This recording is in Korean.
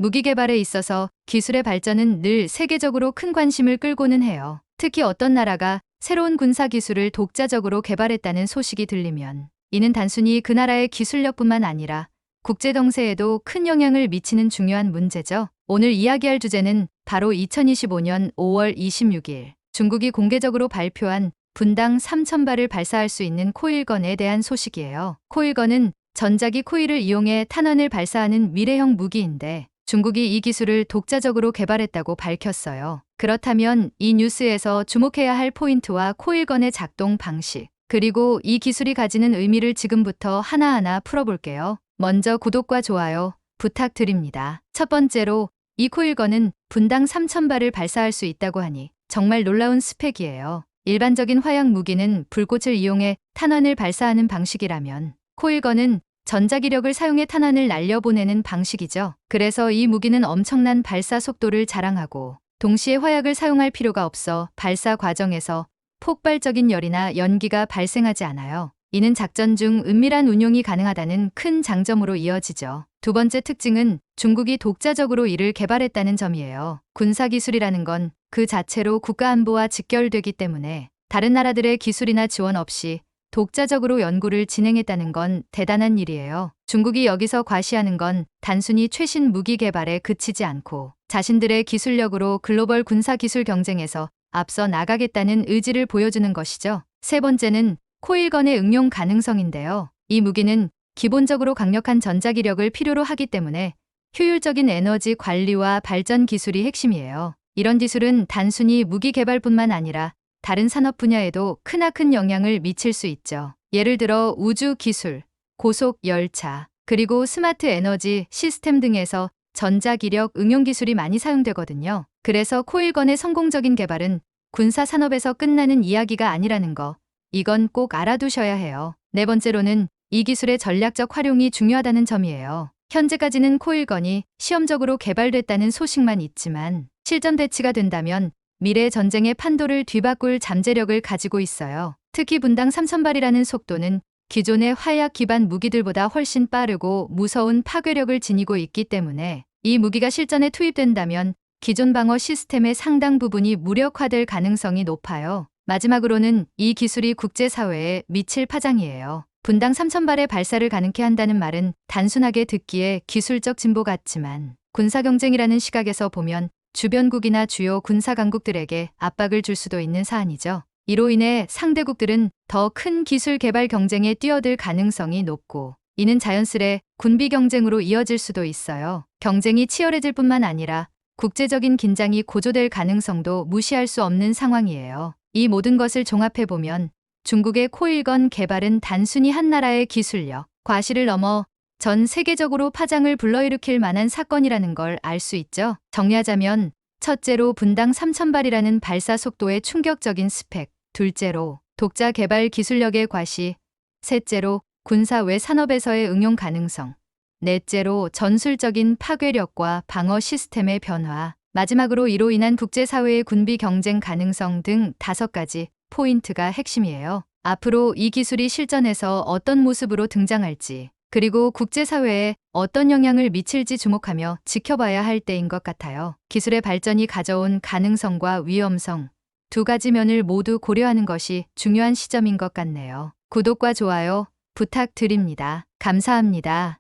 무기 개발에 있어서 기술의 발전은 늘 세계적으로 큰 관심을 끌고는 해요. 특히 어떤 나라가 새로운 군사 기술을 독자적으로 개발했다는 소식이 들리면 이는 단순히 그 나라의 기술력뿐만 아니라 국제 정세에도 큰 영향을 미치는 중요한 문제죠. 오늘 이야기할 주제는 바로 2025년 5월 26일 중국이 공개적으로 발표한 분당 3,000발을 발사할 수 있는 코일건에 대한 소식이에요. 코일건은 전자기 코일을 이용해 탄환을 발사하는 미래형 무기인데 중국이 이 기술을 독자적으로 개발했다고 밝혔어요. 그렇다면 이 뉴스에서 주목해야 할 포인트와 코일건의 작동 방식, 그리고 이 기술이 가지는 의미를 지금부터 하나하나 풀어볼게요. 먼저 구독과 좋아요 부탁드립니다. 첫 번째로 이 코일건은 분당 3,000발을 발사할 수 있다고 하니 정말 놀라운 스펙이에요. 일반적인 화약 무기는 불꽃을 이용해 탄환을 발사하는 방식이라면 코일건은 전자기력을 사용해 탄환을 날려보내는 방식이죠. 그래서 이 무기는 엄청난 발사 속도를 자랑하고 동시에 화약을 사용할 필요가 없어 발사 과정에서 폭발적인 열이나 연기가 발생하지 않아요. 이는 작전 중 은밀한 운용이 가능하다는 큰 장점으로 이어지죠. 두 번째 특징은 중국이 독자적으로 이를 개발했다는 점이에요. 군사기술이라는 건 그 자체로 국가안보와 직결되기 때문에 다른 나라들의 기술이나 지원 없이 독자적으로 연구를 진행했다는 건 대단한 일이에요. 중국이 여기서 과시하는 건 단순히 최신 무기 개발에 그치지 않고 자신들의 기술력으로 글로벌 군사기술 경쟁에서 앞서 나가겠다는 의지를 보여주는 것이죠. 세 번째는 코일건의 응용 가능성인데요. 이 무기는 기본적으로 강력한 전자기력을 필요로 하기 때문에 효율적인 에너지 관리와 발전 기술이 핵심이에요. 이런 기술은 단순히 무기 개발뿐만 아니라 다른 산업 분야에도 크나큰 영향을 미칠 수 있죠. 예를 들어 우주 기술, 고속 열차, 그리고 스마트 에너지 시스템 등에서 전자기력 응용 기술이 많이 사용되거든요. 그래서 코일건의 성공적인 개발은 군사 산업에서 끝나는 이야기가 아니라는 거, 이건 꼭 알아두셔야 해요. 네 번째로는 이 기술의 전략적 활용이 중요하다는 점이에요. 현재까지는 코일건이 시험적으로 개발됐다는 소식만 있지만 실전 배치가 된다면 미래 전쟁의 판도를 뒤바꿀 잠재력을 가지고 있어요. 특히 분당 3,000발이라는 속도는 기존의 화약 기반 무기들보다 훨씬 빠르고 무서운 파괴력을 지니고 있기 때문에 이 무기가 실전에 투입된다면 기존 방어 시스템의 상당 부분이 무력화될 가능성이 높아요. 마지막으로는 이 기술이 국제사회에 미칠 파장이에요. 분당 3,000발의 발사를 가능케 한다는 말은 단순하게 듣기에 기술적 진보 같지만 군사경쟁이라는 시각에서 보면 주변국이나 주요 군사 강국들에게 압박을 줄 수도 있는 사안이죠. 이로 인해 상대국들은 더 큰 기술 개발 경쟁에 뛰어들 가능성이 높고 이는 자연스레 군비 경쟁으로 이어질 수도 있어요. 경쟁이 치열해질 뿐만 아니라 국제적인 긴장이 고조될 가능성도 무시할 수 없는 상황이에요. 이 모든 것을 종합해보면 중국의 코일건 개발은 단순히 한 나라의 기술력, 과시를 넘어 전 세계적으로 파장을 불러일으킬 만한 사건이라는 걸 알 수 있죠. 정리하자면 첫째로 분당 3,000발이라는 발사 속도의 충격적인 스펙, 둘째로 독자 개발 기술력의 과시, 셋째로 군사 외 산업에서의 응용 가능성, 넷째로 전술적인 파괴력과 방어 시스템의 변화, 마지막으로 이로 인한 국제사회의 군비 경쟁 가능성 등 5가지 포인트가 핵심이에요. 앞으로 이 기술이 실전에서 어떤 모습으로 등장할지, 그리고 국제사회에 어떤 영향을 미칠지 주목하며 지켜봐야 할 때인 것 같아요. 기술의 발전이 가져온 가능성과 위험성, 두 가지 면을 모두 고려하는 것이 중요한 시점인 것 같네요. 구독과 좋아요 부탁드립니다. 감사합니다.